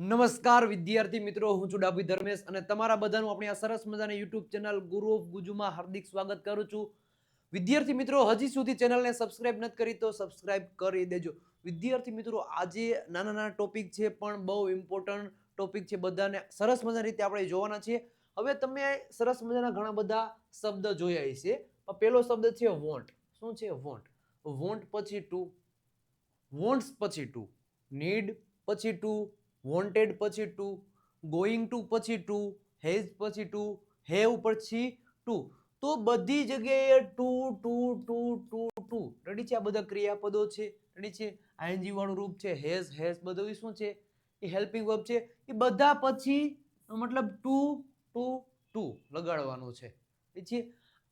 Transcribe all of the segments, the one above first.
નમસ્કાર વિદ્યાર્થી મિત્રો, હું છું ડાભી ધર્મેશ અને તમારા બધાનું આપણી આ સરસ મજાની યુટ્યુબ ચેનલ ગુરુ ઓફ ગુજુમાં હાર્દિક સ્વાગત કરું છું. વિદ્યાર્થી મિત્રો, હજી સુધી ચેનલને સબસ્ક્રાઇબ નથી કરી તો સબસ્ક્રાઇબ કરી દેજો. વિદ્યાર્થી મિત્રો, આજે નાના નાના ટોપિક છે પણ બહુ ઇમ્પોર્ટન્ટ ટોપિક છે, બધાને સરસ મજાની રીતે આપણે જોવાના છીએ. હવે તમે સરસ મજાના ઘણા બધા શબ્દ જોયા હશે. પહેલો શબ્દ છે વોન્ટ. શું છે વોન્ટ? વોન્ટ પછી ટુ, વોન્ટ્સ પછી ટુ, નીડ પછી ટુ, વોન્ટેડ પછી ટુ, ગોઈંગ ટુ પછી ટુ, હેઝ પછી ટુ, હેવ પછી ટુ. તો બધી જગ્યાએ to to to to to ready છે. આ બધા ક્રિયાપદો છે, રેડી છે. આઈએનજી વાળું રૂપ છે, હેઝ હેઝ બધું એ શું છે? એ હેલ્પિંગ વર્બ છે. એ બધા પછી મતલબ ટુ ટુ ટુ લગાડવાનું છે. ઠીક છે.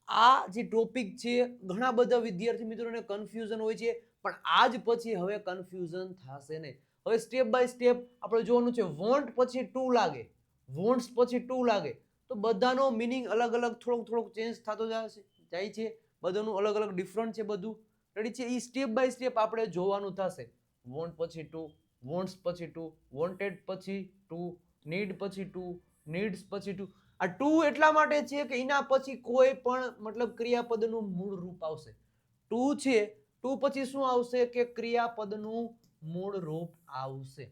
આ જે ટોપિક છે ઘણા બધા વિદ્યાર્થી મિત્રોને કન્ફ્યુઝન હોય છે, પણ આજ પછી હવે કન્ફ્યુઝન થશે નહીં. હવે સ્ટેપ બાય સ્ટેપ આપણે જોવાનું છે. વોન્ટ પછી ટુ લાગે, વોન્ટ્સ પછી ટુ લાગે તો બધાનો મીનિંગ અલગ અલગ થોડોક ચેન્જ થતો જાય છે. બધાનું અલગ અલગ ડિફરન્ટ છે બધું, રેડી છે. એ સ્ટેપ બાય સ્ટેપ આપણે જોવાનું થશે. વોન્ટ પછી ટુ, વોન્ટ્સ પછી ટુ, વોન્ટેડ પછી ટુ, નીડ પછી ટુ, નીડ્સ પછી ટુ. આ ટુ એટલા માટે છે કે એના પછી કોઈ પણ મતલબ ક્રિયાપદનું મૂળ રૂપ આવશે. ટુ છે, ટુ પછી શું આવશે કે ક્રિયાપદનું મૂળ રૂપ આવશે.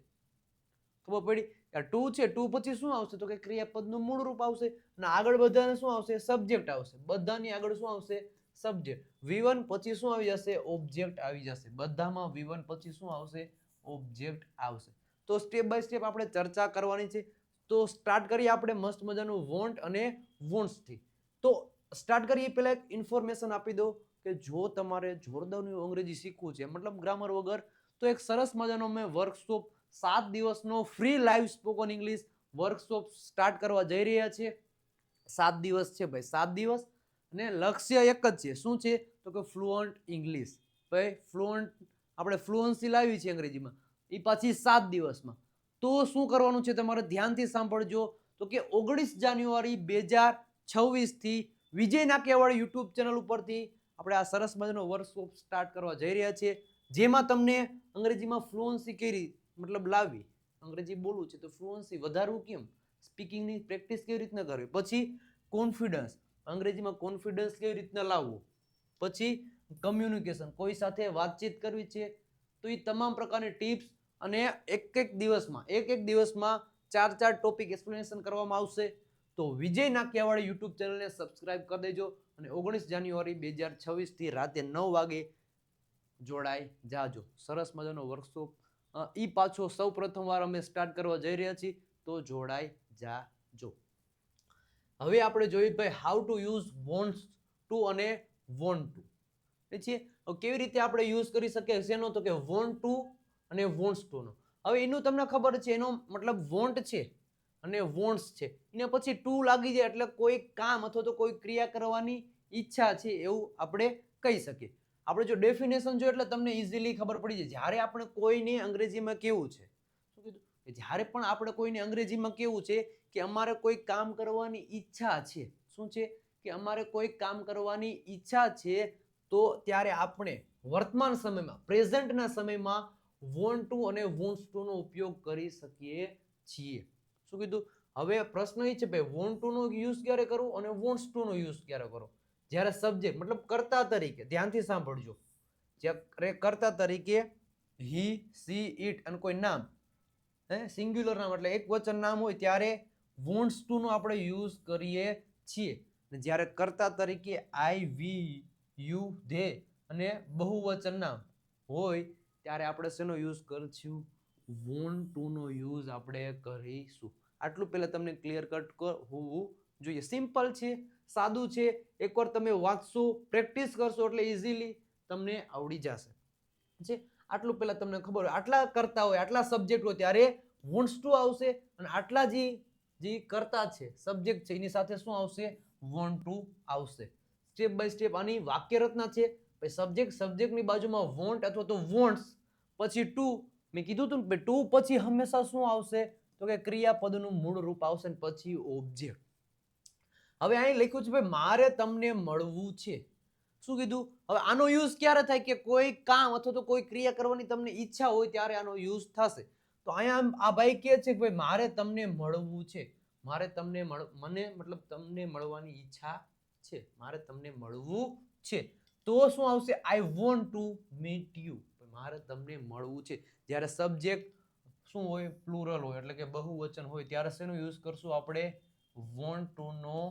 ખબર પડી? ટુ છે, ટુ પછી શું આવશે તો કે ક્રિયાપદનું મૂળ રૂપ આવશે. અને આગળ બધાને શું આવશે? સબ્જેક્ટ આવશે. બધાની આગળ શું આવશે? સબ્જેક્ટ. V1 પછી શું આવી જશે? ઓબ્જેક્ટ આવી જશે. બધામાં V1 પછી શું આવશે? ઓબ્જેક્ટ આવશે. તો સ્ટેપ બાય સ્ટેપ આપણે ચર્ચા કરવાની છે. તો સ્ટાર્ટ કરીએ આપણે મસ્ત મજાનું વોન્ટ અને વોન્ટ્સ થી. તો સ્ટાર્ટ કરીએ પહેલા એક ઇન્ફોર્મેશન આપી દો કે જો તમારે જોરદારનું અંગ્રેજી શીખવું છે, મતલબ ગ્રામર વગર, તો એક સરસ મજાનો મેં વર્કશોપ 7 દિવસનો free live spoken English workshop start કરવા જઈ રહ્યા છીએ. 7 દિવસ છે ભાઈ, 7 દિવસ. અને લક્ષ્ય એક જ છે. શું છે તો કે ફ્લુઅન્ટ ઇંગ્લિશ. ભાઈ ફ્લુઅન્ટ આપણે ફ્લુઅન્સી લાવી છે અંગ્રેજીમાં, એ પાછી 7 દિવસમાં. તો શું કરવાનું છે તમારે ધ્યાનથી સાંભળજો. તો કે 19 જાન્યુઆરી 2026 થી વિજય નાકિયાવાડી યુટ્યુબ ચેનલ ઉપરથી આપણે આ સરસ મજાનો વર્કશોપ સ્ટાર્ટ કરવા જઈ રહ્યા છીએ, જેમાં તમને અંગ્રેજીમાં ફ્લુઅન્સી કેવી મતલબ લાવવી, અંગ્રેજી બોલવું છે તો ફ્લુઅન્સી વધારવું કેમ, સ્પીકિંગની પ્રેક્ટિસ કેવી રીતના કરવી, પછી કોન્ફિડન્સ, અંગ્રેજીમાં કોન્ફિડન્સ કેવી રીતના લાવવું, પછી કમ્યુનિકેશન, કોઈ સાથે વાતચીત કરવી છે તો એ તમામ પ્રકારની ટિપ્સ અને એક દિવસમાં 4 ટોપિક એક્સપ્લેનેશન કરવામાં આવશે. તો વિજય નાકિયાવાડી યુટ્યુબ ચેનલને સબસ્ક્રાઇબ કરી દેજો અને 19 જાન્યુઆરી 2026 થી રાતે 9 વાગે જોડાઈ જાજો. સરસ મજાનો વર્કશોપ ઈ પાછો સૌ પ્રથમવાર અમે સ્ટાર્ટ કરવા જઈ રહ્યા છીએ, તો જોડાઈ જાજો. હવે આપણે જોઈએ ભાઈ how to use wants to અને વોન્ટ ટુ. કેવી રીતે આપણે યુઝ કરી શકીએ શેનો તો કે વોન્ટ ટુ અને વોન્ટ્સ ટુ નો. હવે એનું તમને ખબર છે, એનો મતલબ વોન્ટ છે અને વોન્ટ્સ છે, એને પછી ટુ લાગી જાય એટલે કોઈ કામ અથવા તો કોઈ ક્રિયા કરવાની ઈચ્છા છે એવું આપણે કહી શકીએ. આપણે જો ડેફિનેશન જોઈએ એટલે તમને ઇઝીલી ખબર પડી જાય. જ્યારે આપણે કોઈને અંગ્રેજીમાં કેવું છે, શું કીધું, જ્યારે પણ આપણે કોઈને અંગ્રેજીમાં કેવું છે કે અમારે કોઈ કામ કરવાની ઈચ્છા છે, શું છે કે અમારે કોઈ કામ કરવાની ઈચ્છા છે, તો ત્યારે આપણે વર્તમાન સમયમાં, પ્રેઝન્ટના સમયમાં વોન્ટ ટુ અને વોન્ટ્સ ટુ નો ઉપયોગ કરી શકીએ છીએ. શું કીધું? હવે પ્રશ્ન એ છે ભાઈ વોન્ટ ટુ નો યુઝ ક્યારે કરવો અને વોન્ટ્સ ટુ નો યુઝ ક્યારે કરવો? જ્યારે સબ્જેક્ટ મતલબ કર્તા તરીકે, ધ્યાનથી સાંભળજો, જ્યારે કર્તા તરીકે હી, સી, ઇટ અને કોઈ નામ, સિંગ્યુલર નામ એટલે એક વચન નામ હોય ત્યારે વોન્ટ્સ ટુ નો આપણે યુઝ કરીએ છીએ. જ્યારે કર્તા તરીકે આઈ, વી, યુ, ધે અને બહુવચન નામ હોય ત્યારે આપણે શેનો યુઝ કરશું? વોન્ટ ટુ નો યુઝ આપણે કરીશું. આટલું પહેલા તમને ક્લિયર કટ હોવું જોઈએ. સિમ્પલ છે, સાદું છે. એકવાર તમે વાંચશો, પ્રેક્ટિસ કરશો એટલે ઇઝીલી તમને આવડી જશે. આટલું પહેલા તમને ખબર હોય, આટલા કરતા હોય, આટલા સબ્જેક્ટ હોય ત્યારે વોન્ટ્સ ટુ આવશે અને આટલા જે કરતા છે, સબ્જેક્ટ છે, એની સાથે શું આવશે? વોન્ટ ટુ આવશે. સ્ટેપ બાય સ્ટેપ આની વાક્ય રચના છે. સબ્જેક્ટની બાજુમાં વોન્ટ અથવા તો વોન્ટ્સ પછી ટુ. મેં કીધું હતું ને ટુ પછી હંમેશા શું આવશે તો કે ક્રિયાપદનું મૂળ રૂપ આવશે ને પછી ઓબ્જેક્ટ. હવે અહીં લખ્યું છે ભાઈ મારે તમને મળવું છે. શું કીધું? હવે આનો યુઝ ક્યારે થાય કે કોઈ કામ અથવા તો કોઈ ક્રિયા કરવાની તમને ઈચ્છા હોય ત્યારે આનો યુઝ થશે. તો તો અહીંયા આ ભાઈ કહે છે કે ભાઈ મારે તમને મળવું છે, મારે તમને મને મતલબ તમને મળવાની ઈચ્છા છે, મારે તમને મળવું છે. તો શું આવશે? આઈ વોન્ટ ટુ મીટ યુ. મારે તમને મળવું છે. જ્યારે સબ્જેક્ટ શું હોય? પ્લુરલ હોય, એટલે કે બહુવચન હોય, ત્યારે શેનો યુઝ કરશું આપણે? વોન્ટ ટુ નો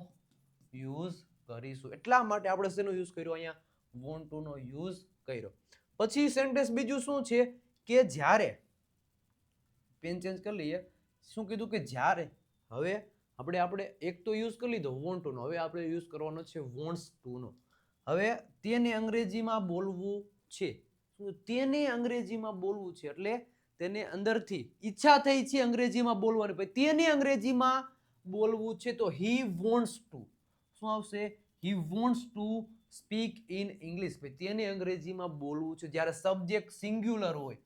યુઝ કરીશું. એટલા માટે આપણે શેનો યુઝ કર્યો અહીંયા? વોન્ટ ટુ નો યુઝ કર્યો. પછી સેન્ટેન્સ બીજું શું છે કે જ્યારે, પેન ચેન્જ કરી લઈએ. શું કીધું કે જ્યારે, હવે આપણે એક તો યુઝ કરી લીધો વોન્ટ ટુ નો, હવે આપણે યુઝ કરવાનો છે વોન્ટ્સ ટુ નો. હવે તેને અંગ્રેજીમાં બોલવું છે. તેને અંગ્રેજીમાં બોલવું છે એટલે તેને અંદરથી ઈચ્છા થઈ છે અંગ્રેજીમાં બોલવાની. ભાઈ તેને અંગ્રેજીમાં બોલવું છે તો હી વોન્ટ્સ ટુ. શું આવશે? He wants to speak in English. ભાઈ તેને અંગ્રેજીમાં બોલવું છે. જ્યારે સબ્જેક્ટ સિંગ્યુલર હોય,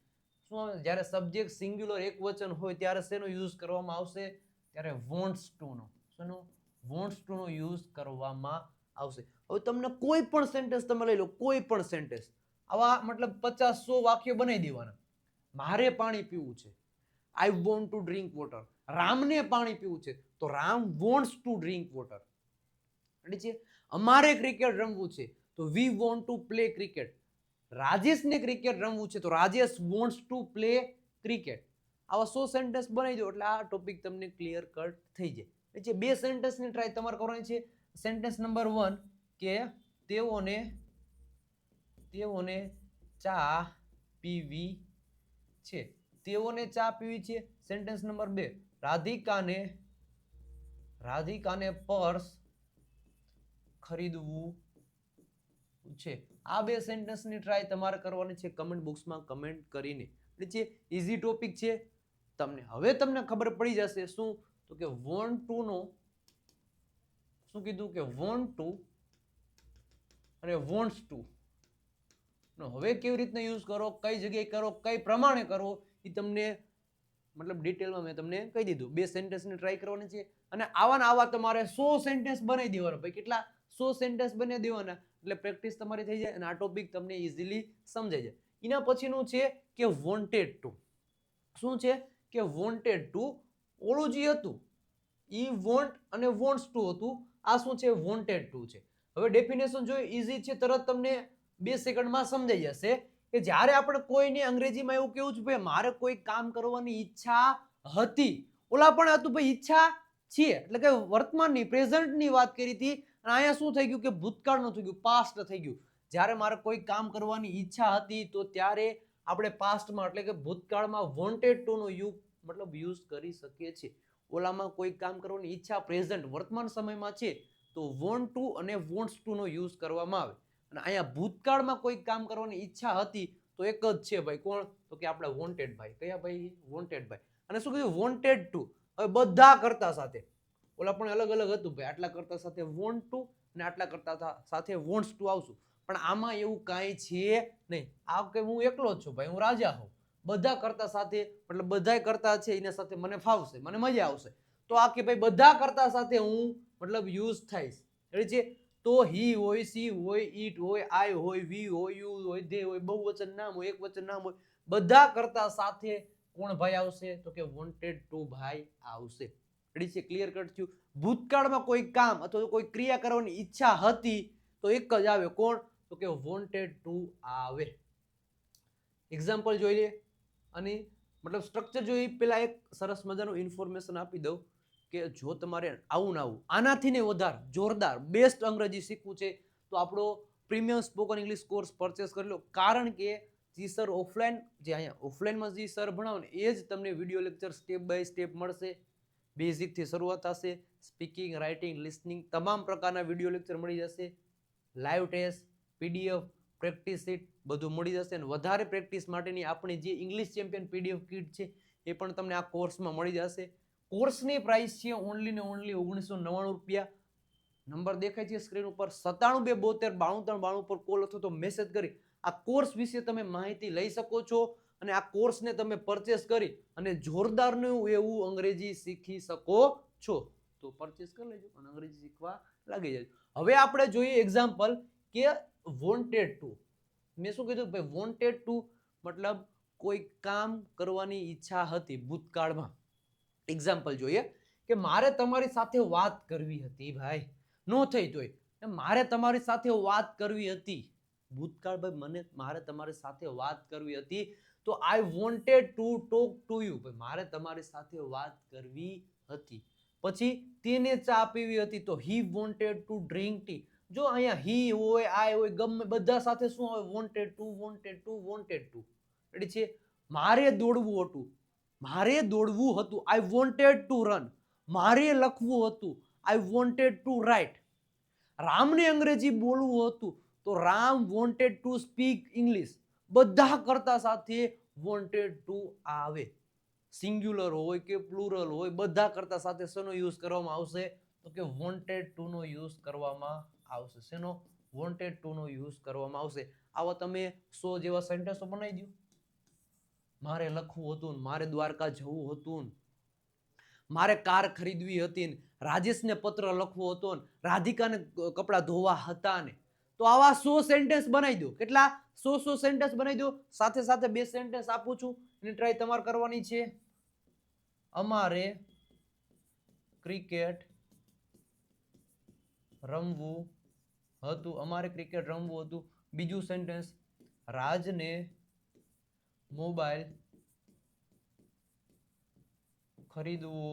શું આવે? જ્યારે સબ્જેક્ટ સિંગ્યુલર એક વચન હોય ત્યારે શેનો યુઝ કરવામાં આવશે? ત્યારે વોન્ટ્સ ટુ નો. શેનો? વોન્ટ્સ ટુ નો યુઝ કરવામાં આવશે. હવે તમને કોઈ પણ સેન્ટેન્સ તમે લઈ લો, કોઈ પણ સેન્ટેન્સ, આવા મતલબ 50-100 વાક્ય બનાવી દેવાના. મારે પાણી પીવું છે, I want to drink water. રામને પાણી પીવું છે તો Ram wants to drink water. છે અમારે ક્રિકેટ રમવું છે તો we want to play cricket. રાજેશને ક્રિકેટ રમવું છે તો Rajesh wants to play cricket. આવા 100 સેન્ટેન્સ બનાવી દો એટલે આ ટોપિક તમને ક્લિયર કટ થઈ જાય. એટલે બે સેન્ટેન્સની ટ્રાય તમારે કરવાની છે. સેન્ટેન્સ નંબર 1 કે તેઓને ચા પીવી છે. તેઓને ચા પીવી છે. સેન્ટેન્સ નંબર 2 રાધિકાને પર્સ ખરીદવું છે. આ બે સેન્ટેન્સની ટ્રાય તમારે કરવાની છે કમેન્ટ બોક્સમાં કમેન્ટ કરીને. એટલે ઈઝી ટોપિક છે તમને. હવે તમને ખબર પડી જશે શું તો કે વોન્ટ ટુ નો શું કીધું કે વોન્ટ ટુ અને વોન્ટ્સ ટુ નો હવે કેવી રીતના યુઝ કરો, કઈ જગ્યાએ કરો, કઈ પ્રમાણે કરો, એ તમને મતલબ ડિટેલમાં મેં તમને કહી દીધું. બે સેન્ટેન્સની ટ્રાય કરવાની છે અને આવા તમારે 100 સેન્ટેન્સ બનાવી દેવાના. ભાઈ કેટલા? 100 સેન્ટેન્સ બનાવી દેવાના એટલે પ્રેક્ટિસ તમારી થઈ જાય અને આ ટોપિક તમને ઇઝીલી સમજાઈ જાય. એના પછીનું છે કે વોન્ટેડ ટુ. શું છે કે વોન્ટેડ ટુ? ઓલું જે હતું ઈ વોન્ટ અને વોન્ટ્સ ટુ હતું, આ શું છે? વોન્ટેડ ટુ છે. હવે ડેફિનેશન જો ઈઝી છે, તરત તમને 2 સેકન્ડમાં સમજાઈ જશે કે જ્યારે આપણે કોઈને અંગ્રેજીમાં એવું કેવું છે ભાઈ મારે કોઈ કામ કરવાની ઈચ્છા હતી, ઓલા પણ હતું ભાઈ ઈચ્છા છે, એટલે કે વર્તમાનની પ્રેઝન્ટની વાત કરી હતી અને અહીંયા શું થઈ ગયું કે ભૂતકાળનું થઈ ગયું, પાસ્ટ થઈ ગયું. જ્યારે મારે કોઈ કામ કરવાની ઈચ્છા હતી તો ત્યારે આપણે પાસ્ટમાં એટલે કે ભૂતકાળમાં વોન્ટેડ ટુ નો યુઝ કરી શકીએ છીએ. ઓલામાં કોઈ કામ કરવાની ઈચ્છા પ્રેઝન્ટ વર્તમાન સમયમાં છે તો વોન્ટ ટુ અને વોન્ટ્સ ટુ નો યુઝ કરવામાં આવે. અને અહીંયા ભૂતકાળમાં કોઈ કામ કરવાની ઈચ્છા હતી તો એક જ છે ભાઈ, કોણ? તો કે આપણે વોન્ટેડ ભાઈ. કયા ભાઈ? વોન્ટેડ ભાઈ. અને શું કીધું? Wanted to. હવે બધા કરતા સાથે, ઓલા પણ અલગ અલગ હતું ભાઈ, આટલા કરતા સાથે વોન્ટ ટુ અને આટલા કરતા સાથે વોન્ટ્સ ટુ આવશું. પણ આમાં એવું કાંઈ છે નહીં. આ કે હું એકલો જ છું ભાઈ, હું રાજા હોઉં, બધા કરતા સાથે મતલબ બધા કરતા છે એના સાથે મને ફાવશે, મને મજા આવશે, તો આ કે ભાઈ બધા કરતા સાથે હું મતલબ યુઝ થઈશ. એટલે છે તો હી હોય, સી હોય, ઈટ હોય, આઈ હોય, વી હોય, યુ હોય, દે હોય, બહુવચન નામ હોય, એકવચન નામ હોય, બધા કરતા સાથે કોણ ભાઈ આવશે? તો કે વોન્ટેડ ટુ ભાઈ આવશે. રેડી છે? ક્લિયર કટ થયું? ભૂતકાળમાં કોઈ કામ અથવા કોઈ ક્રિયા કરવાની ઈચ્છા હતી તો એક જ આવે, કોણ? તો કે વોન્ટેડ ટુ આવે. એક્ઝામ્પલ જોઈ લે અને મતલબ સ્ટ્રક્ચર જોઈ. પેલા એક સરસ મજાનું ઇન્ફોર્મેશન આપી દઉં કે જો તમારે આવું ના આવું આનાથી ને વધારે જોરદાર બેસ્ટ અંગ્રેજી શીખવું છે તો આપણો premium spoken English course purchase કરી લો. કારણ કે જે સર ઓફલાઈન જે અહીંયા ઓફલાઈનમાં જે સર ભણાવે ને એ જ તમને video lecture step by step મળશે. બેઝિકથી શરૂઆત થશે, સ્પીકિંગ, રાઇટિંગ, લિસનિંગ તમામ પ્રકારના વિડીયો લેક્ચર મળી જશે. Live test, PDF, practice sheet બધું મળી જશે. અને વધારે પ્રેક્ટિસ માટેની આપણી જે ઇંગ્લિશ ચેમ્પિયન પીડીએફ કીટ છે એ પણ તમને આ કોર્સમાં મળી જશે. કોર્સની પ્રાઇસ છે ઓનલી ને ઓનલી 1999 રૂપિયા. નંબર દેખાય છે સ્ક્રીન ઉપર 9772929392 પર કોલ અથવા તો મેસેજ કરી આ કોર્સ વિશે તમે માહિતી લઈ શકો છો અને આ કોર્સને તમે પરચેસ કરી અને જોરદારનું એવું અંગ્રેજી શીખી શકો છો. તો પરચેસ કરી લેજો અને અંગ્રેજી શીખવા લાગી જજો. હવે આપણે જોઈએ એક્ઝામ્પલ કે વોન્ટેડ ટુ. મેં શું કીધું ભાઈ? વોન્ટેડ ટુ મતલબ કોઈ કામ કરવાની ઈચ્છા હતી ભૂતકાળમાં. એક્ઝામ્પલ જોઈએ કે મારે તમારી સાથે વાત કરવી હતી ભાઈ, નો થઈ તોય મારે તમારી સાથે વાત કરવી હતી ભૂતકાળ ભાઈ, મારે તમારી સાથે વાત કરવી હતી તો I wanted to talk to you, મારે તમારી સાથે વાત કરવી હતી. પછી તેને ચા પીવી હતી તો he wanted to drink tea. જો અહીંયા હી હોય, આઈ હોય, ગમે બધા સાથે શું હોય? Wanted to, wanted two, wanted two. Ready છે? મારે દોડવું હતું, મારે દોડવું હતું, આઈ વોન્ટેડ ટુ રન. મારે લખવું હતું, આઈ વોન્ટેડ ટુ રાઇટ. રામને અંગ્રેજી બોલવું હતું તો Ram wanted to speak English. બધા કરતા સાથે વોન્ટેડ ટુ આવે. સિંગ્યુલર હોય કે પ્લુરલ હોય, બધા કરતા સાથે શેનો યુઝ કરવામાં આવશે? તો કે વોન્ટેડ ટુ નો યુઝ કરવામાં આવશે. શેનો? વોન્ટેડ ટુ નો યુઝ કરવામાં આવશે. આવા તમે 100 જેવા સેન્ટેન્સો બનાવી દો. મારે લખવું હતું, મારે દ્વારકા જવું હતું, મારે કાર ખરીદવી હતી, રાજેશને પત્ર લખવો હતો, રાધિકાને કપડા ધોવા હતા ને. તો આવા 100 સેન્ટેન્સ બનાવી દો. કેટલા? 100 સેન્ટેન્સ બનાવી દો. સાથે સાથે 2 સેન્ટેન્સ આપું છું, એની ટ્રાય તમારે કરવાની છે. અમારે ક્રિકેટ રમવું હતું, અમારે ક્રિકેટ રમવું હતું. બીજું સેન્ટેન્સ, રાજને મોબાઈલ ખરીદવો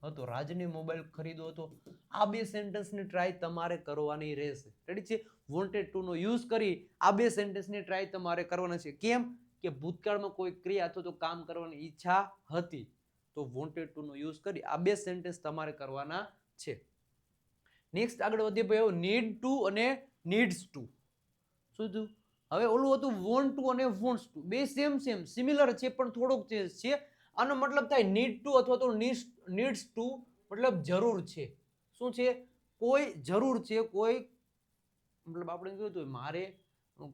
હતો, રાજને મોબાઈલ ખરીદવો હતો. આ 2 સેન્ટેન્સની ટ્રાય તમારે કરવાની રહેશે. રેડી છે? વોન્ટેડ ટુ નો યુઝ કરી આ 2 સેન્ટેન્સની ટ્રાય તમારે કરવાના છે. કેમ? કે ભૂતકાળમાં કોઈ ક્રિયા અથવા તો કામ કરવાની ઈચ્છા હતી તો વોન્ટેડ ટુ નો યુઝ કરી આ 2 સેન્ટેન્સ તમારે કરવાના છે. નેક્સ્ટ આગળ વધીએ ભાઈઓ, નીડ ટુ અને નીડ્સ ટુ. શું થયું? હવે ઓલું હતું વોન્ટ ટુ અને વોન્ટ્સ ટુ, બે સેમ સિમિલર છે પણ થોડોક ચેન્જ છે. આનો મતલબ થાય નીડ ટુ અથવા તો નીડ્સ ટુ, મતલબ જરૂર છે. શું છે? કોઈ જરૂર છે, કોઈ મતલબ આપણે કહ્યું હતું મારે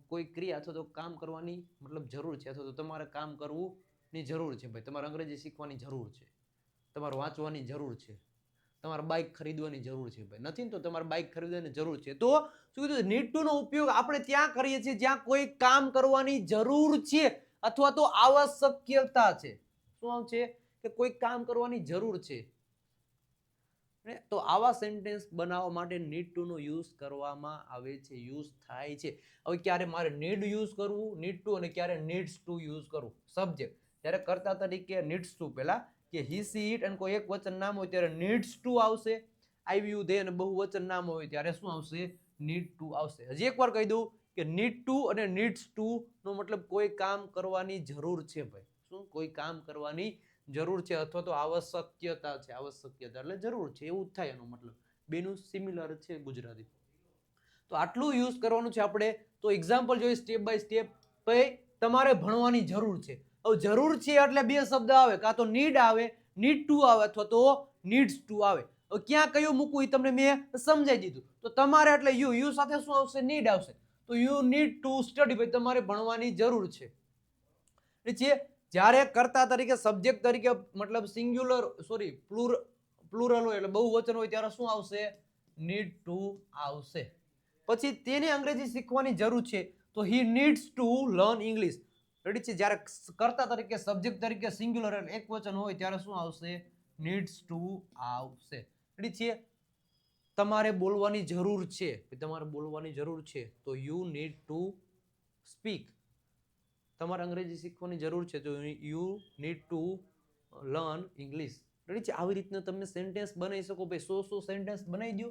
કોઈ ક્રિયા અથવા તો કામ કરવાની મતલબ જરૂર છે, અથવા તો તમારે કામ કરવું ની જરૂર છે ભાઈ. તમારે અંગ્રેજી શીખવાની જરૂર છે, તમારે વાંચવાની જરૂર છે, તમારે બાઇક ખરીદવાની જરૂર છે ભાઈ. નથી તો તમારે બાઇક ખરીદવાની જરૂર છે. તો શું કીધું? નીડ ટુ નો ઉપયોગ આપણે ત્યાં કરીએ છીએ જ્યાં કોઈ કામ કરવાની જરૂર છે અથવા તો આવશ્યકતા છે. શું છે? કે કોઈ કામ કરવાની જરૂર છે. તો આવા સેન્ટેન્સ બનાવવા માટે નીડ ટુ નો યુઝ કરવામાં આવે છે, યુઝ થાય છે. હવે ક્યારે મારે નીડ યુઝ કરવું, નીડ ટુ, અને ક્યારે નીડ્સ ટુ યુઝ કરવું. સબ્જેક્ટ ત્યારે કર્તા તરીકે નીડ્સ ટુ પહેલા, કે હી સી ઇટ અને કોઈ એક વચન નામ હોય ત્યારે નીડ્સ ટુ આવશે. આવ્યું ધે અને બહુવચન નામ હોય ત્યારે શું આવશે? નીડ ટુ આવશે. હજી એકવાર કહી દઉં કે નીડ ટુ અને નીડ્સ ટુ નો મતલબ કોઈ કામ કરવાની જરૂર છે ભાઈ. શું? કોઈ કામ કરવાની જરૂર છે અથવા તો આવશ્યકતા છે. આવશ્યકતા એટલે જરૂર છે એવું જ થાય એનો મતલબ. બેનું સિમિલર છે ગુજરાતી. તો આટલું યુઝ કરવાનું છે આપણે. તો એક્ઝામ્પલ જોઈએ સ્ટેપ બાય સ્ટેપ. ભાઈ તમારે ભણવાની જરૂર છે. હવે જરૂર છે એટલે 2 શબ્દ આવે, કાં તો નીડ આવે, નીડ ટુ આવે, અથવા તો નીડ્સ ટુ આવે. હવે ક્યાં કયું મૂકવું એ તમને મેં સમજાવી દીધું. તો તમારે એટલે યુ સાથે શું આવશે? નીડ આવશે. તો યુ નીડ ટુ સ્ટડી, ભાઈ તમારે ભણવાની જરૂર છે. જ્યારે કર્તા તરીકે સબ્જેક્ટ તરીકે મતલબ સિંગ્યુલર પ્લુરલ હોય એટલે બહુવચન હોય ત્યારે શું આવશે? નીડ ટુ આવશે. પછી તેને અંગ્રેજી શીખવાની જરૂર છે તો he needs to learn English. Ready છે? જ્યારે કર્તા તરીકે સબ્જેક્ટ તરીકે સિંગ્યુલર એટલે એક વચન હોય ત્યારે શું આવશે? નીડ્સ ટુ આવશે. રેડી છે? તમારે બોલવાની જરૂર છે, તમારે બોલવાની જરૂર છે તો યુ નીડ ટુ સ્પીક. તમારે અંગ્રેજી શીખવાની જરૂર છે તો you need to learn English. Ready છે? આવી રીતના તમે સેન્ટેન્સ બનાવી શકો ભાઈ. 100 સેન્ટેન્સ બનાવી દો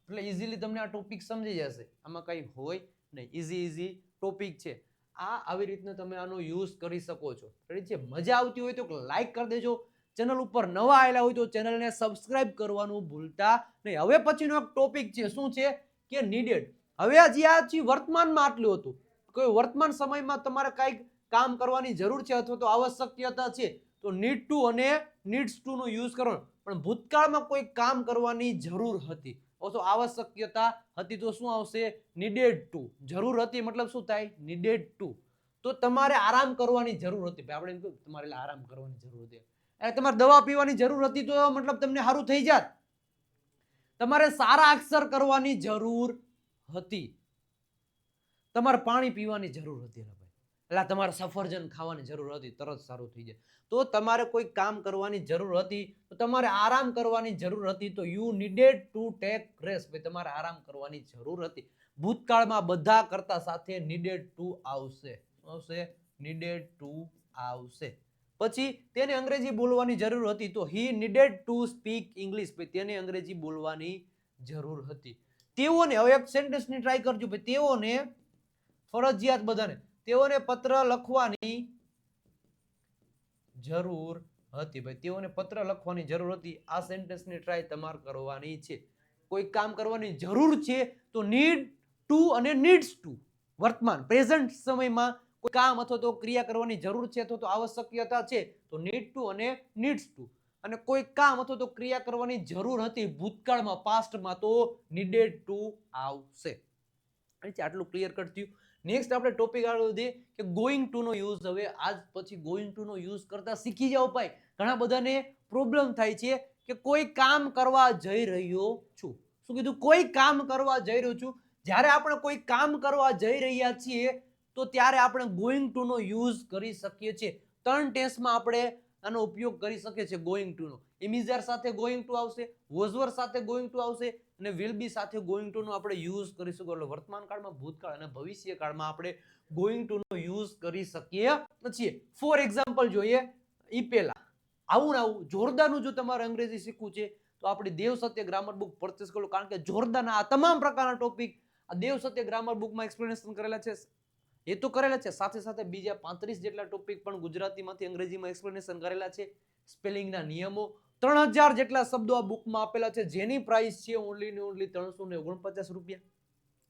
એટલે ઇઝીલી તમને આ ટોપિક સમજી જશે. આમાં કઈ હોય નહીં, ઇઝી ટોપિક છે આ. આવી રીતના તમે આનો યુઝ કરી શકો છો. રેડી છે? મજા આવતી હોય તો લાઈક કરી દેજો. ચેનલ ઉપર નવા આવેલા હોય તો ચેનલને સબસ્ક્રાઇબ કરવાનું ભૂલતા નહીં. હવે પછીનો એક ટોપિક છે. શું છે? કે નીડેડ. હવે હજી આ વર્તમાનમાં આટલું હતું. કોઈ વર્તમાન સમયમાં તમારે કઈક કામ કરવાની જરૂર છે અથવા તો આવશ્યકતા છે તો નીડ ટુ અને નીડ્સ ટુ નો યુઝ કરવાનો. પણ ભૂતકાળમાં કોઈ કામ કરવાની જરૂર હતી તો આવશ્યકતા હતી તો શું આવશે? Needed two. જરૂર હતી મતલબ શું થાય? Needed two. તો તમારે આરામ કરવાની જરૂર હતી. આપણે એમ કહ્યું તમારે આરામ કરવાની જરૂર હતી. તમારે દવા પીવાની જરૂર હતી તો મતલબ તમને સારું થઈ જાત. તમારે સારા અક્ષર કરવાની જરૂર હતી. તમારે પાણી પીવાની જરૂર હતી. એટલે તમારે સફરજન ખાવાની જરૂર હતી, તરત સારું થઈ જાય. તો તમારે કોઈ કામ કરવાની જરૂર હતી, તો તમારે આરામ કરવાની જરૂર હતી, તો you needed to take rest. ભાઈ તમારે આરામ કરવાની જરૂર હતી. ભૂતકાળમાં બધા કરતા સાથે નીડેડ ટુ આવશે. શું આવશે? નીડેડ ટુ આવશે. પછી તેને અંગ્રેજી બોલવાની જરૂર હતી, તો હી નીડેડ ટુ સ્પીક ઇંગ્લિશ. ભાઈ તેને અંગ્રેજી બોલવાની જરૂર હતી. તેઓને, હવે એક સેન્ટેન્સની ટ્રાય કરજો ભાઈ, તેઓને ફરજિયાત બધાને, તેઓને પત્ર લખવાની જરૂર હતી. ભાઈ તેઓને પત્ર લખવાની જરૂર હતી. આ સેન્ટેન્સની ટ્રાય તમારે કરવાની છે. કોઈ કામ કરવાની જરૂર છે તો નીડ ટુ અને નીડ્સ ટુ, વર્તમાન પ્રેઝન્ટ સમયમાં કોઈ કામ અથવા તો ક્રિયા કરવાની જરૂર છે અથવા તો આવશ્યકતા છે તો નીડ ટુ અને નીડ્સ ટુ. અને કોઈ કામ અથવા તો ક્રિયા કરવાની જરૂર હતી ભૂતકાળમાં, પાસ્ટમાં, તો નીડેડ ટુ આવશે. આટલું ક્લિયર કટ થયું. નેક્સ્ટ આપણે ટોપિક આગળ વધીએ કે ગોઈંગ ટુ નો યુઝ. હવે આજ પછી ગોઈંગ ટુ નો યુઝ કરતા શીખી જાઓ ભાઈ. ઘણા બધાને પ્રોબ્લેમ થાય છે કે કોઈ કામ કરવા જઈ રહ્યો છું. શું કીધું? કોઈ કામ કરવા જઈ રહ્યો છું. જ્યારે આપણે કોઈ કામ કરવા જઈ રહ્યા છીએ તો ત્યારે આપણે ગોઈંગ ટુ નો યુઝ કરી શકીએ છીએ. 3 ટેન્સમાં આપણે આનો ઉપયોગ કરી શકીએ છીએ ગોઈંગ ટુ નો. ઇમિઝર સાથે ગોઈંગ ટુ આવશે, વોઝ સાથે ગોઈંગ ટુ આવશે અને વિલ બી સાથે ગોઈંગ ટુ નો આપણે યુઝ કરીશું. એટલે વર્તમાન કાળમાં, ભૂતકાળ અને ભવિષ્ય કાળમાં આપણે ગોઈંગ ટુ નો યુઝ કરી શકીએ છીએ. ફોર એક્ઝામ્પલ જોઈએ ઈ પહેલા આવું ને આવું જોરદારનું જો તમારે અંગ્રેજી શીખવું છે તો આપણી દેવ સત્ય ગ્રામર બુક પરચેસ કરો. કારણ કે જોરદારના આ તમામ પ્રકારના ટોપિક આ દેવ સત્ય ગ્રામર બુકમાં એક્સપ્લેનેશન કરેલા છે. એ તો કરેલા છે, સાથે સાથે બીજા 35 જેટલા ટોપિક પણ ગુજરાતીમાંથી અંગ્રેજીમાં એક્સપ્લેનેશન કરેલા છે. સ્પેલિંગના નિયમો, 3000 જેટલા શબ્દો આ બુકમાં આપેલા છે, જેની પ્રાઇસ છે ઓનલી ને ઓનલી 349 રૂપિયા.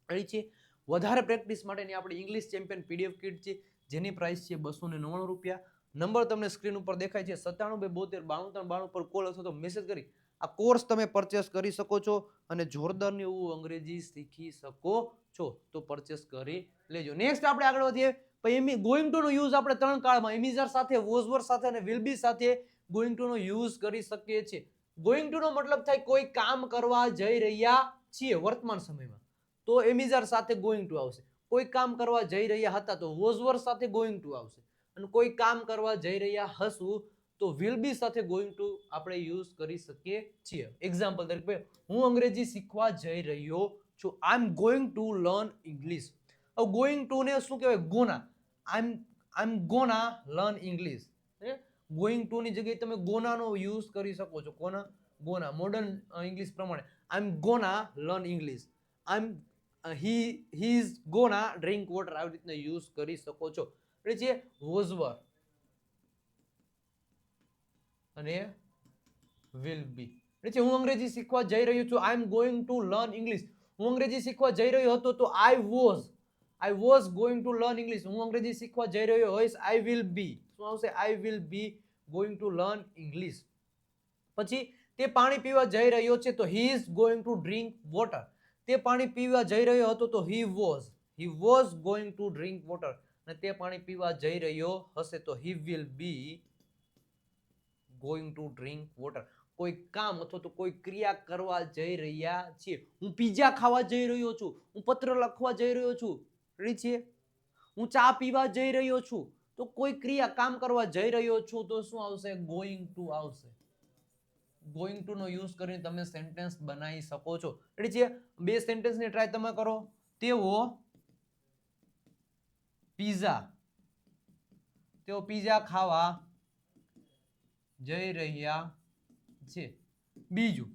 અહીં છે વધારે પ્રેક્ટિસ માટેની આપણી ઇંગ્લિશ ચેમ્પિયન પીડીએફ કિટ છે, જેની પ્રાઇસ છે 299 રૂપિયા. નંબર તમને સ્ક્રીન ઉપર દેખાય છે 97 272 93 92 પર કોલ અથવા તો મેસેજ કરી આ કોર્સ તમે પરચેસ કરી શકો છો અને જોરદારની એવું અંગ્રેજી શીખી શકો છો. તો પરચેસ કરી લેજો. નેક્સ્ટ આપણે આગળ વધીએ. ગોઈંગ ટુ નો યુઝ આપણે 3 કાળમાં ઇમિઝર સાથે, વોઝ સાથે અને વિલ બી સાથે ગોઈંગ ટુ નો યુઝ કરી શકીએ છીએ. ગોઈંગ ટુ નો મતલબ થાય કોઈ કામ કરવા જઈ રહ્યા છીએ વર્તમાન સમયમાં, તો ઇમિઝર સાથે ગોઈંગ ટુ આવશે. કોઈ કામ કરવા જઈ રહ્યા હતા તો વોઝ સાથે ગોઈંગ ટુ આવશે. અને કોઈ કામ કરવા જઈ રહ્યા હશું તો વિલ બી સાથે ગોઈંગ ટુ આપણે યુઝ કરી શકીએ છીએ. એક્ઝામ્પલ તરીકે હું અંગ્રેજી શીખવા જઈ રહ્યો છું. I am going to learn English. હવે ગોઈંગ ટુ ને શું કહેવાય? Gonna. I am gonna learn English. Going to ની જગ્યાએ તમે ગોનાનો યુઝ કરી શકો છો. કોના? ગોના. મોડર્ન ઇંગ્લિશ પ્રમાણે I am gonna learn English. I am he is gonna drink water. આવી રીતના યુઝ કરી શકો છો. એટલે છે વોઝવર અને will be. એટલે છે હું અંગ્રેજી શીખવા જઈ રહ્યો છું. I am going to learn English. હું અંગ્રેજી શીખવા જઈ રહ્યો હતો તો I was going to learn English. હું અંગ્રેજી શીખવા જઈ રહ્યો હોઈશ I will be. શું આવશે? I will be going to learn English. પછી તે પાણી પીવા જઈ રહ્યો છે તો he is going to drink water. તે પાણી પીવા જઈ રહ્યો હતો તો he was going to drink water. અને તે પાણી પીવા જઈ રહ્યો હશે તો he will be going to drink water. કોઈ કામ અથવા તો કોઈ ક્રિયા કરવા જઈ રહ્યા છીએ. હું પિઝા ખાવા જઈ રહ્યો છું, હું પત્ર લખવા જઈ રહ્યો છું, છે હું ચા પીવા જઈ રહ્યો છું. તો કોઈ ક્રિયા કામ કરવા જઈ રહ્યો છું તો શું આવશે? ગોઈંગ ટુ આવશે. ગોઈંગ ટુ નો યુઝ કરીને તમે સેન્ટેન્સ બનાવી શકો છો. રેડી છે? બે સેન્ટેન્સ ની ટ્રાય તમે કરો. તેઓ પિઝા ખાવા જઈ રહ્યા છે. બીજું,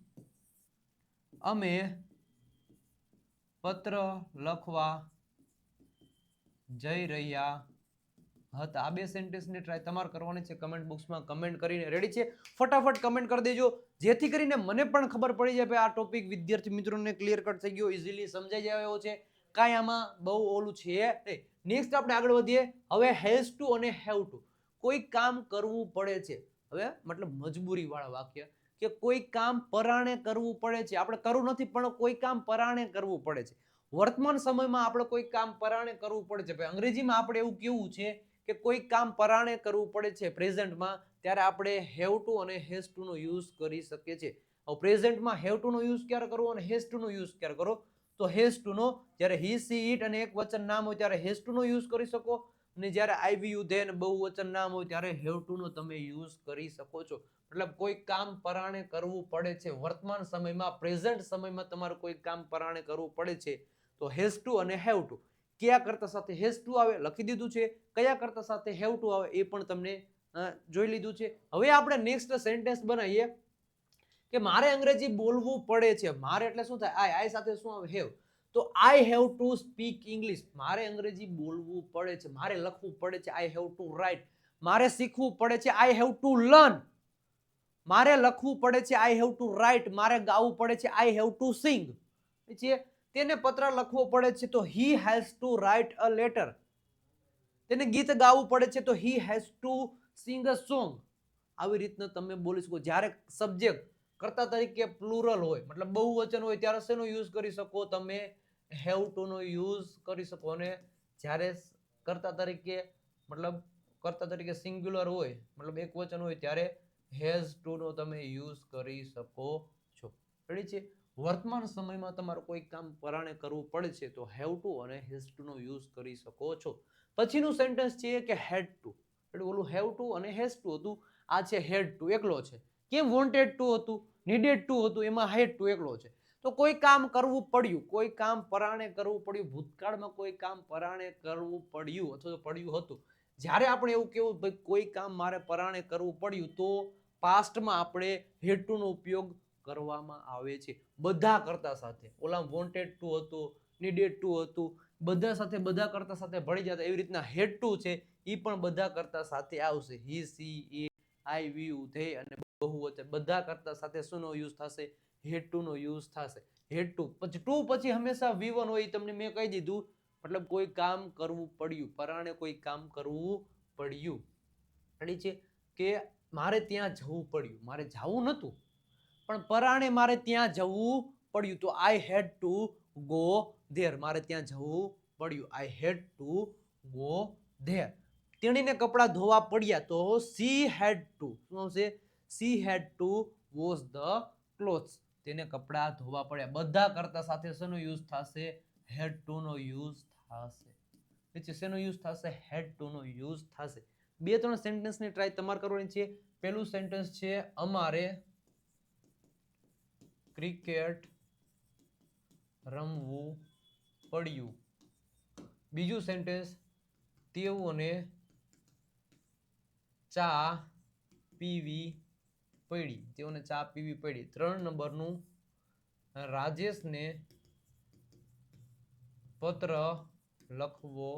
અમે પત્ર લખવા જઈ રહ્યા હતા. આ બે સેન્ટેન્સ ની ટ્રાય તમારે કરવાની છે. કમેન્ટ બોક્સમાં કમેન્ટ કરીને રેડી છે? ફટાફટ કમેન્ટ કરી દેજો, જેથી કરીને મને પણ ખબર પડી જાય કે આ ટોપિક વિદ્યાર્થી મિત્રોને ક્લિયર કટ થઈ ગયો, ઇઝીલી સમજાઈ જાય એવો છે, કાંઈ આમાં બહુ ઓલું છે. નેક્સ્ટ આપણે આગળ વધીએ. હવે હેઝ ટુ અને હેવ ટુ. કોઈ કામ કરવું પડે છે. હવે મતલબ મજબૂરી વાળા વાક્ય કે કોઈ કામ પરાણે કરવું પડે છે. આપણે કરવું નથી પણ કોઈ કામ પરાણે કરવું પડે છે. વર્તમાન સમયમાં આપણે કોઈ કામ પરાણે કરવું પડે છે. અંગ્રેજીમાં આપણે એવું કેવું છે કે કોઈ કામ પરાણે કરવું પડે છે પ્રેઝન્ટમાં, ત્યારે આપણે હેવ ટુ અને હેઝ ટુ નો યુઝ કરી શકીએ છીએ. હવે પ્રેઝન્ટમાં હેવ ટુ નો યુઝ ક્યારે કરવો અને હેઝ ટુ નો યુઝ ક્યારે કરો? તો હેઝ ટુ નો જ્યારે હી સી ઇટ અને એક વચન નામ હોય ત્યારે હેઝ ટુ નો યુઝ કરી શકો. અને જ્યારે આઈ યુ ધે ને બહુવચન નામ હોય ત્યારે હેવ ટુ નો તમે યુઝ કરી શકો છો. મતલબ કોઈ કામ પરાણે કરવું પડે છે, વર્તમાન સમયમાં પ્રેઝન્ટ સમયમાં તમારે કોઈ કામ પરાણે કરવું પડે છે તો હેઝ ટુ અને હેવ ટુ. કયા કરતા સાથે હેઝ ટુ આવે લખી દીધું છે, કયા કરતા સાથે હેવ ટુ આવે એ પણ તમને જોઈ લીધું છે. હવે આપણે નેક્સ્ટ સેન્ટેન્સ બનાવીએ કે મારે અંગ્રેજી બોલવું પડે છે. મારે એટલે શું થાય? આઈ સાથે શું આવે? હેવ. તો I have to speak English. મારે અંગ્રેજી બોલવું પડે છે, મારે લખવું પડે છે, આઈ હેવ ટુ રાઇટ. મારે શીખવું પડે છે, આઈ હેવ ટુ લર્ન. મારે લખવું પડે છે, આઈ હેવ ટુ રાઇટ. મારે ગાવું પડે છે, આઈ હેવ ટુ સિંગ. તેને પત્ર લખવો પડે છે તો he has to write a letter. તેને ગીત ગાવું પડે છે તો he has to sing a song. આવી રીતના તમે બોલી શકો. જ્યારે સબ્જેક્ટ કર્તા તરીકે પ્લુરલ હોય, મતલબ બહુવચન હોય, ત્યારે શેનો યુઝ કરી શકો? તમે હેવ ટુ નો યુઝ કરી શકો. અને જ્યારે કર્તા તરીકે મતલબ કર્તા તરીકે સિંગ્યુલર હોય, મતલબ એક વચન હોય, ત્યારે હેઝ ટુ નો તમે યુઝ કરી શકો છો. રેડી છે? વર્તમાન સમયમાં તમારે કોઈ કામ પરાણે કરવું પડે છે તો હેવ ટુ અને હેઝ ટુ નો યુઝ કરી શકો છો. પછીનું સેન્ટેન્સ છે કે હેડ ટુ. ઓલું હેવ ટુ અને હેઝ ટુ હતું, આ છે હેડ ટુ, એકલો છે. કેમ વોન્ટેડ ટુ હતું, નીડેડ ટુ હતું, એમાં હેડ ટુ એકલો છે. તો કોઈ કામ કરવું પડ્યું, કોઈ કામ પરાણે કરવું પડ્યું, ભૂતકાળમાં કોઈ કામ પરાણે કરવું પડ્યું અથવા તો પડ્યું હતું. જ્યારે આપણે એવું કેવું ભાઈ કોઈ કામ મારે પરાણે કરવું પડ્યું તો પાસ્ટમાં આપણે હેડ ટુ નો ઉપયોગ કરવામાં આવે છે બધા કરતા સાથે. ઓલા વોન્ટેડ ટુ હતું, નીડેડ ટુ હતું, બધા સાથે બધા કરતા સાથે ભળી જતા. એવી રીતના હેડ ટુ છે એ પણ બધા કરતા સાથે આવશે. He, she, it, I, we, they અને બહુવચન બધા કરતા સાથે શુંનો યુઝ થશે? હેડ ટુ નો યુઝ થશે. હેડ ટુ પછી ટુ પછી હંમેશા V1 હોય, તમને મેં કહી દીધું. મતલબ કોઈ કામ કરવું પડ્યું, પરાણે કોઈ કામ કરવું પડ્યું. છે કે મારે ત્યાં જવું પડ્યું, મારે જવું નતું પણ પરાણે મારે ત્યાં જવું પડ્યું તો આઈ હેડ ટુ ગો ધેર. મારે ત્યાં જવું પડ્યું, આઈ હેડ ટુ ગો ધેર. તેણીને કપડાં ધોવા પડ્યા તો સી હેડ ટુ. શું આવશે? She had two wash the clothes. તેને કપડાં ધોવા પડ્યા. બધા કરતા સાથે શેનો યુઝ થશે? હેડ ટુ નો યુઝ થશે. શેનો યુઝ થશે? હેડ ટુ નો યુઝ થશે. બે ત્રણ સેન્ટેન્સની ટ્રાય તમારે કરવાની છે. પહેલું સેન્ટેન્સ છે અમારે ક્રિકેટ રમવું પડ્યું. બીજું સેન્ટેન્સ તેઓને ચા પીવી પડી. તેઓને ચા પીવી પડી. 3 નંબરનું રાજેશને પત્ર લખવો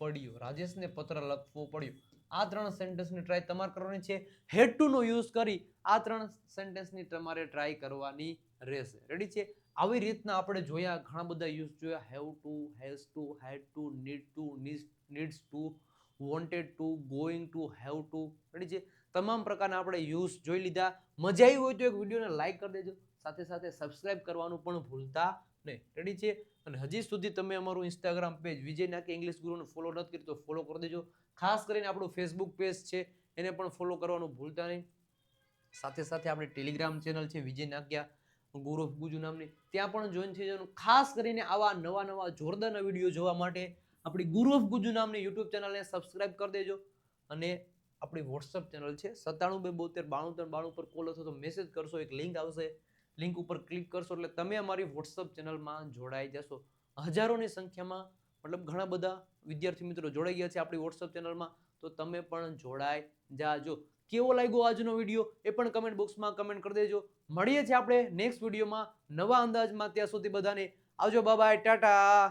પડ્યો. રાજેશને પત્ર લખવો પડ્યો. આ 3 સેન્ટેન્સની ટ્રાય તમારે કરવાની છે. હેડ ટુ નો યુઝ કરી આ 3 સેન્ટેન્સની તમારે ટ્રાય કરવાની રહેશે. રેડી છે? આવી રીતના આપણે જોયા, ઘણા બધા યુઝ જોયા. Have to, has to, had to, need to, needs to, wanted to, going to, have to. Ready છે? તમામ પ્રકારના આપણે યુઝ જોઈ લીધા. મજા આવી હોય તો એક વિડીયોને લાઈક કરી દેજો. સાથે સાથે સબસ્ક્રાઇબ કરવાનું પણ ભૂલતા નહીં. રેડી છે? અને હજી સુધી તમે અમારું ઇન્સ્ટાગ્રામ પેજ વિજય નાકે ઇંગ્લિશ ગુરુને ફોલો નથી કર્યું તો ફોલો કરી દેજો. ખાસ કરીને આપણું ફેસબુક પેજ છે એને પણ ફોલો કરવાનું ભૂલતા નહીં. સાથે સાથે આપણે ટેલિગ્રામ ચેનલ છે વિજય નાક્યા ગુરુ ઓફ ગુજુ નામની, ત્યાં પણ જોઈન થઈ જવાનું. ખાસ કરીને આવા નવા જોરદારના વિડીયો જોવા માટે આપણી ગુરુ ઓફ ગુજુ નામની યુટ્યુબ ચેનલને સબસ્ક્રાઇબ કરી દેજો. અને આપણી વોટ્સઅપ ચેનલ છે 97 272 93 92 પર કોલ અથવા તો મેસેજ કરશો, એક લિંક આવશે, લિંક ઉપર ક્લિક કરશો એટલે તમે અમારી વોટ્સઅપ ચેનલમાં જોડાઈ જશો. હજારોની સંખ્યામાં મતલબ ઘણા બધા વિદ્યાર્થી મિત્રો જોડાઈ ગયા છે આપણી વોટ્સઅપ ચેનલમાં, તો તમે પણ જોડાઈ જાજો. કેવો લાગ્યો આજનો વિડીયો એ પણ કમેન્ટ બોક્સમાં કમેન્ટ કરી દેજો. મળીએ છીએ આપણે નેક્સ્ટ વિડીયોમાં નવા અંદાજમાં. ત્યાં સુધી બધાને આવજો, બાય બાય, ટાટા.